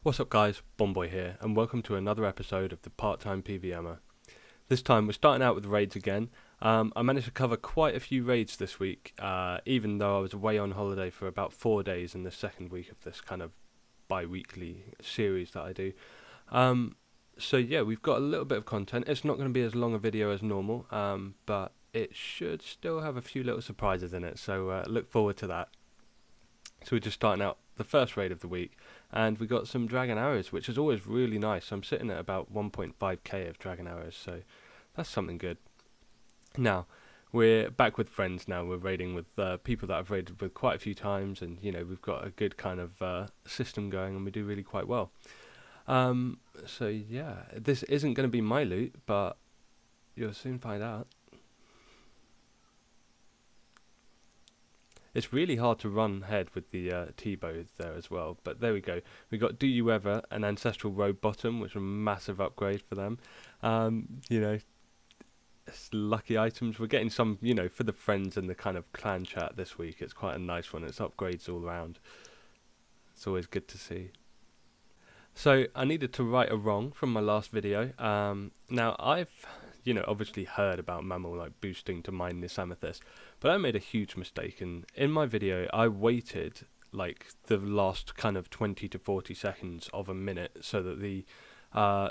What's up guys, Bomboy here, and welcome to another episode of the Time PVMer. This time we're starting out with raids again. I managed to cover quite a few raids this week, even though I was away on holiday for about 4 days in the second week of this kind of bi-weekly series that I do. So yeah, we've got a little bit of content. It's not going to be as long a video as normal, but it should still have a few little surprises in it, so look forward to that. So we're just starting out the first raid of the week, and we got some dragon arrows, which is always really nice. I'm sitting at about 1.5k of dragon arrows, so that's something good. Now, we're back with friends now. We're raiding with people that I've raided with quite a few times, and you know, we've got a good kind of system going, and we do really quite well. So yeah, this isn't going to be my loot, but you'll soon find out. It's really hard to run ahead with the T-bow there as well, but there we go. We got Do You Ever, an Ancestral Robe bottom, which is a massive upgrade for them. You know, it's lucky items. We're getting some, you know, for the friends and the kind of clan chat this week. It's quite a nice one. It's upgrades all around. It's always good to see. So I needed to right a wrong from my last video. Now I've, you know, obviously heard about Mammal like boosting to mine this amethyst, but I made a huge mistake, and in my video I waited like the last kind of 20 to 40 seconds of a minute so that the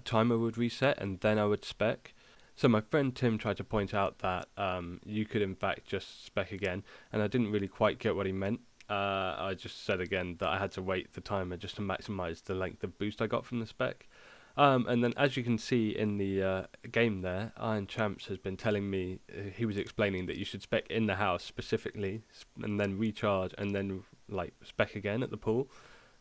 timer would reset, and then I would spec. So my friend Tim tried to point out that you could in fact just spec again, and I didn't really quite get what he meant. I just said again that I had to wait the timer just to maximize the length of boost I got from the spec. And then, as you can see in the game there, Iron Champs has been telling me, he was explaining that you should spec in the house specifically, and then recharge, and then like spec again at the pool.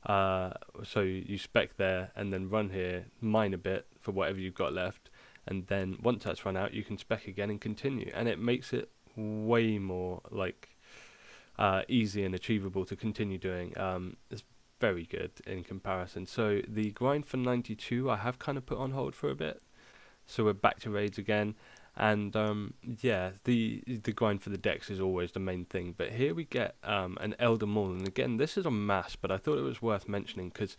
So you spec there, and then run here, mine a bit for whatever you've got left, and then once that's run out, you can spec again and continue, and it makes it way more like easy and achievable to continue doing. It's very good in comparison. So the grind for 92 I have kind of put on hold for a bit, so we're back to raids again, and yeah, the grind for the decks is always the main thing, but here we get an Elder Maul, and again this is a mass, but I thought it was worth mentioning because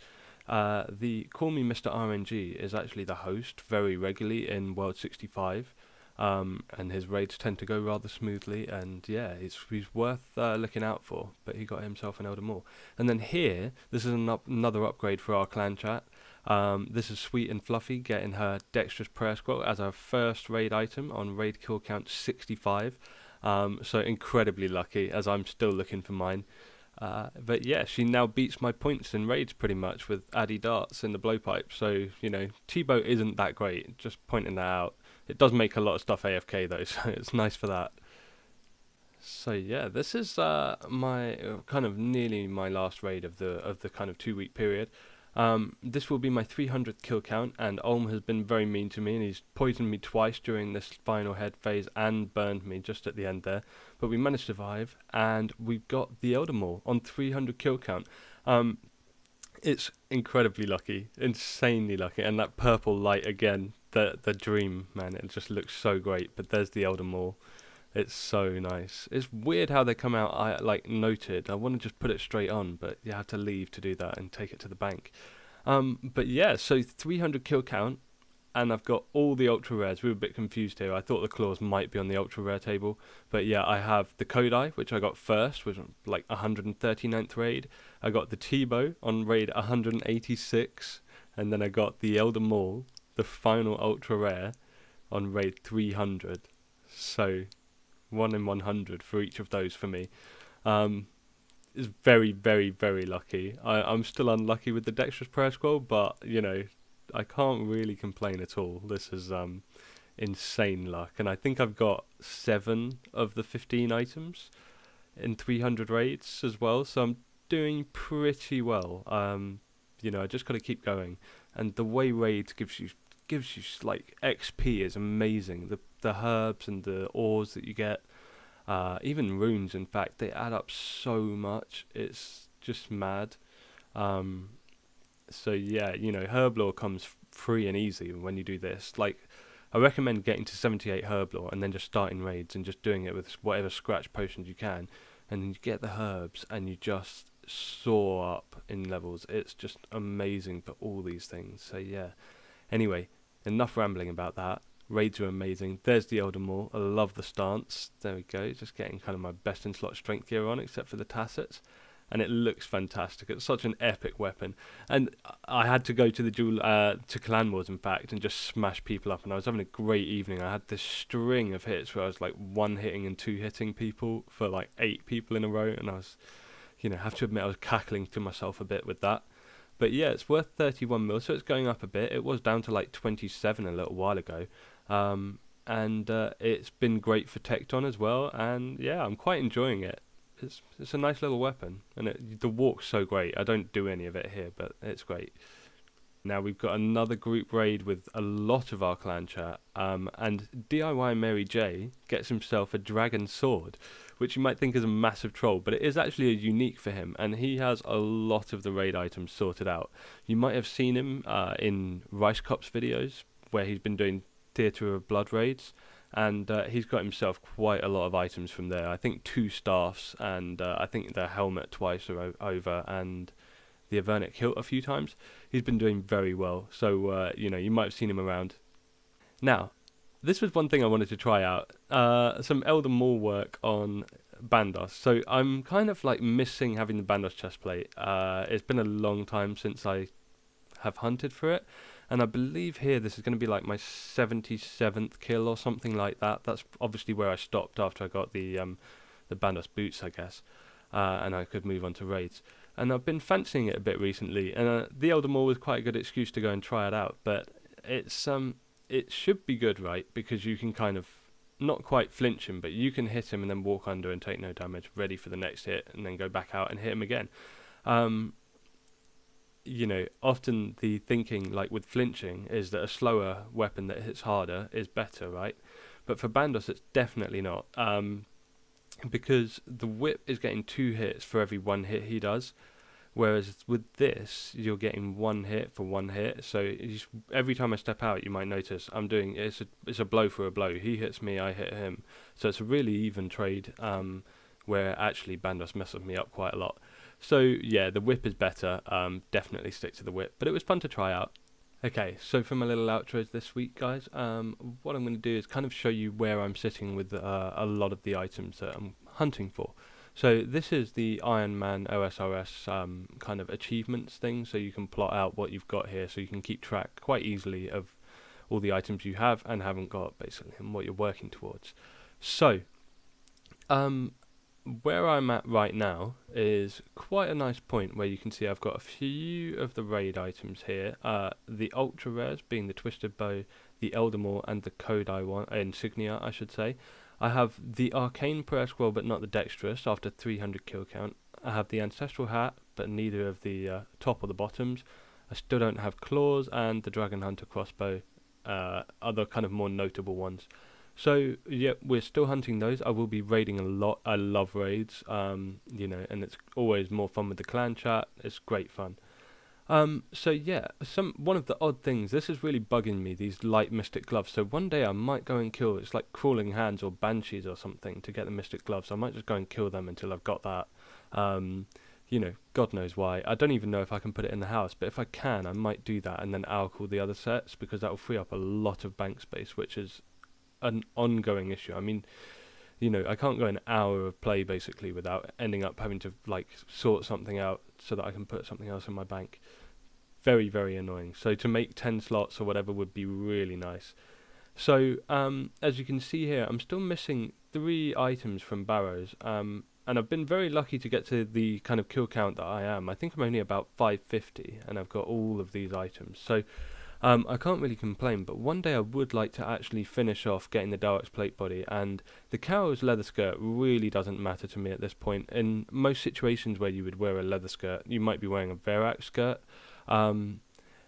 the Call Me Mr. RNG is actually the host very regularly in World 65, and his raids tend to go rather smoothly, and yeah, he's worth looking out for. But he got himself an Elder Maul. And then here, this is another upgrade for our clan chat. This is Sweet and Fluffy getting her Dexterous Prayer Scroll as our first raid item on raid kill count 65. So incredibly lucky, as I'm still looking for mine. But yeah, she now beats my points in raids pretty much with Addy Darts in the blowpipe. So, you know, T-bow isn't that great, just pointing that out. It does make a lot of stuff AFK though, so it's nice for that. So yeah, this is my kind of nearly my last raid of the kind of 2 week period. This will be my 300th kill count, and Ulm has been very mean to me, and he's poisoned me twice during this final head phase and burned me just at the end there. But we managed to survive, and we've got the Elder Maul on 300 kill count. It's incredibly lucky, insanely lucky, and that purple light again, the dream, man, it just looks so great. But there's the Elder Maul. It's so nice. It's weird how they come out like noted. I want to just put it straight on, but you have to leave to do that and take it to the bank. But yeah, so 300 kill count, and I've got all the ultra rares. We were a bit confused here. I thought the claws might be on the ultra rare table, but yeah, I have the Kodai, which I got first, which was like 139th raid. I got the T-bow on raid 186, and then I got the Elder Maul, the final ultra rare, on raid 300. So 1 in 100 for each of those for me. It's very, very, very lucky. I'm still unlucky with the Dexterous Prayer Scroll, but you know, I can't really complain at all. This is insane luck, and I think I've got 7 of the 15 items in 300 raids as well, so I'm doing pretty well. You know, I just got to keep going, and the way raids gives you like XP is amazing. The herbs and the ores that you get, even runes, in fact, they add up so much. It's just mad. So yeah, you know, herb lore comes free and easy when you do this. Like, I recommend getting to 78 herb lore and then just starting raids and just doing it with whatever scratch potions you can, and then you get the herbs and you just soar up in levels. It's just amazing for all these things. So yeah. Anyway, enough rambling about that. Raids are amazing. There's the Elder Maul. I love the stance. There we go. Just getting kind of my best in slot strength gear on, except for the tassets. And it looks fantastic. It's such an epic weapon. And I had to go to the duel, to Clan Wars, in fact, and just smash people up. And I was having a great evening. I had this string of hits where I was like 1-hitting and 2-hitting people for like 8 people in a row. And I was, you know, have to admit I was cackling to myself a bit with that. But yeah, it's worth 31 mil, so it's going up a bit. It was down to like 27 a little while ago. And it's been great for Tecton as well. And yeah, I'm quite enjoying it. It's a nice little weapon, and the walk's so great. I don't do any of it here, but it's great. Now we've got another group raid with a lot of our clan chat, and DIY Mary J gets himself a dragon sword, which you might think is a massive troll, but it is actually a unique for him, and he has a lot of the raid items sorted out. You might have seen him in Rice Cop's videos, where he's been doing Theatre of Blood raids, and he's got himself quite a lot of items from there. I think 2 staffs, and I think the helmet twice are over, and the Avernic Hilt a few times. He's been doing very well, so you know, you might have seen him around. Now, this was one thing I wanted to try out, some Elder Maul work on Bandos. So I'm kind of like missing having the Bandos Chestplate. It's been a long time since I have hunted for it. And I believe here this is going to be like my 77th kill or something like that. That's obviously where I stopped after I got the Bandos boots, I guess, and I could move on to raids. And I've been fancying it a bit recently, and the Elder Maul was quite a good excuse to go and try it out. But it's it should be good, right? Because you can kind of not quite flinch him, but you can hit him and then walk under and take no damage, ready for the next hit, and then go back out and hit him again. You know, often the thinking, like with flinching, is that a slower weapon that hits harder is better, right? But for Bandos, it's definitely not, because the whip is getting 2 hits for every 1 hit he does, whereas with this, you're getting 1 hit for 1 hit. So every time I step out, you might notice I'm doing it's a blow for a blow. He hits me, I hit him. So it's a really even trade, where actually Bandos messes me up quite a lot. So yeah, the whip is better, definitely stick to the whip, but it was fun to try out. Okay, so for my little outros this week, guys, what I'm going to do is kind of show you where I'm sitting with a lot of the items that I'm hunting for. So this is the Iron Man OSRS kind of achievements thing, so you can plot out what you've got here, so you can keep track quite easily of all the items you have and haven't got, basically, and what you're working towards. So, where I'm at right now is quite a nice point where you can see I've got a few of the raid items here. The ultra rares being the Twisted Bow, the Elder Maul, and the Kodai Insignia, I should say. I have the Arcane prayer scroll, but not the Dexterous after 300 kill count. I have the Ancestral Hat, but neither of the top or the bottoms. I still don't have Claws, and the Dragon Hunter Crossbow, other kind of more notable ones. So yeah, we're still hunting those. I will be raiding a lot. I love raids, you know, and it's always more fun with the clan chat. It's great fun. So yeah, one of the odd things, this is really bugging me, these light mystic gloves. So one day I might go and kill, it's like Crawling Hands or Banshees or something to get the mystic gloves. I might just go and kill them until I've got that. You know, God knows why. I don't even know if I can put it in the house, but if I can, I might do that and then alchol the other sets, because that will free up a lot of bank space, which is an ongoing issue. I mean, you know, I can't go an hour of play basically without ending up having to like sort something out so that I can put something else in my bank. Very, very annoying. So to make 10 slots or whatever would be really nice. So as you can see here, I'm still missing 3 items from Barrows, and I've been very lucky to get to the kind of kill count that I am. I think I'm only about 550 and I've got all of these items. So I can't really complain, but one day I would like to actually finish off getting the Dalek's Platebody, and the Cow's leather skirt really doesn't matter to me at this point. In most situations where you would wear a leather skirt, you might be wearing a Verax skirt, and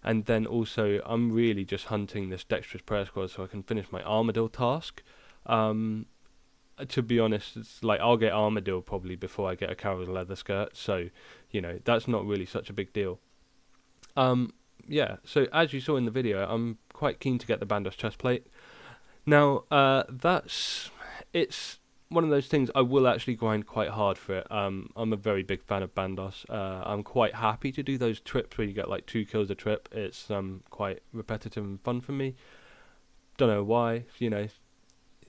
then also I'm really just hunting this Dexterous Prayer Squad so I can finish my Armadyl task. To be honest, it's like I'll get Armadyl probably before I get a Cow's leather skirt, so you know, that's not really such a big deal. Yeah, so as you saw in the video, I'm quite keen to get the Bandos Chestplate. Now, it's one of those things I will actually grind quite hard for it. I'm a very big fan of Bandos. I'm quite happy to do those trips where you get like 2 kills a trip. It's quite repetitive and fun for me. Don't know why, you know,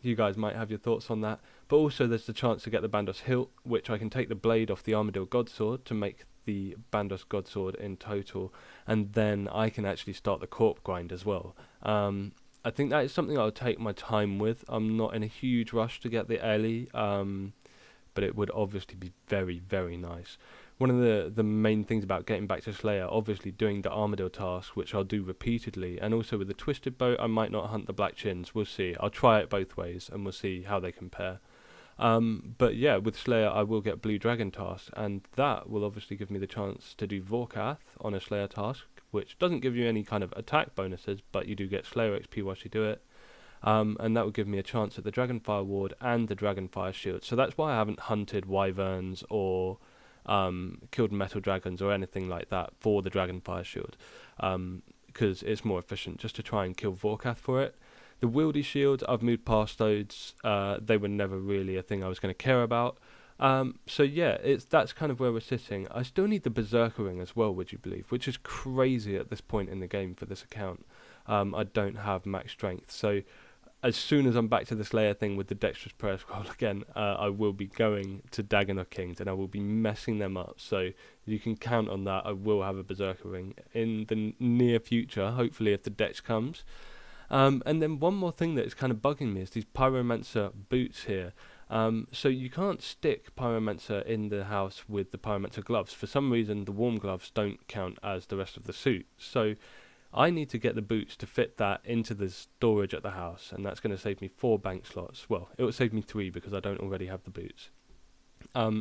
you guys might have your thoughts on that. But also there's the chance to get the Bandos Hilt, which I can take the blade off the Armadyl Godsword to make the Bandos Godsword in total, and then I can actually start the corp grind as well. I think that is something I'll take my time with. I'm not in a huge rush to get the Ellie, but it would obviously be very, very nice. One of the main things about getting back to Slayer, obviously doing the Armadyl task, which I'll do repeatedly, and also with the Twisted Bow, I might not hunt the Black Chins. We'll see. I'll try it both ways, and we'll see how they compare. But yeah, with Slayer, I will get Blue Dragon tasks, and that will obviously give me the chance to do Vorkath on a Slayer task, which doesn't give you any kind of attack bonuses, but you do get Slayer XP whilst you do it. And that will give me a chance at the Dragonfire Ward and the Dragonfire Shield. So that's why I haven't hunted Wyverns or killed Metal Dragons or anything like that for the Dragonfire Shield, because it's more efficient just to try and kill Vorkath for it. The Wieldy Shields, I've moved past those. They were never really a thing I was going to care about. So yeah, that's kind of where we're sitting. I still need the Berserker Ring as well, would you believe, which is crazy at this point in the game for this account. I don't have max strength, so as soon as I'm back to the Slayer thing with the Dexterous Prayer Scroll again, I will be going to Dagon Kings and I will be messing them up. So you can count on that. I will have a Berserker Ring in the near future, hopefully if the Dex comes. And then one more thing that is kind of bugging me is these Pyromancer boots here. So you can't stick Pyromancer in the house with the Pyromancer gloves. For some reason, the warm gloves don't count as the rest of the suit. So I need to get the boots to fit that into the storage at the house, and that's going to save me 4 bank slots. Well, it will save me 3 because I don't already have the boots.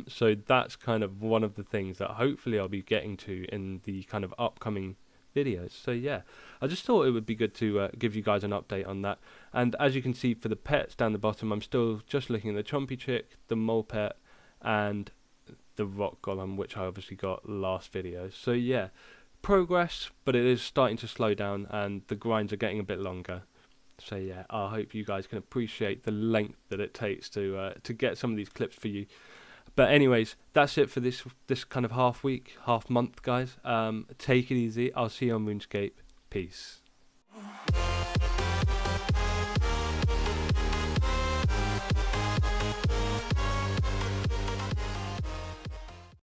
So that's kind of one of the things that hopefully I'll be getting to in the kind of upcoming videos. So yeah, I just thought it would be good to give you guys an update on that. And as you can see for the pets down the bottom, I'm still just looking at the Chompy Chick, the Mole Pet, and the Rock Golem, which I obviously got last video. So yeah, progress, but it is starting to slow down and the grinds are getting a bit longer. So yeah, I hope you guys can appreciate the length that it takes to get some of these clips for you. But anyways, that's it for this kind of half week, half month, guys. Take it easy. I'll see you on RuneScape. Peace.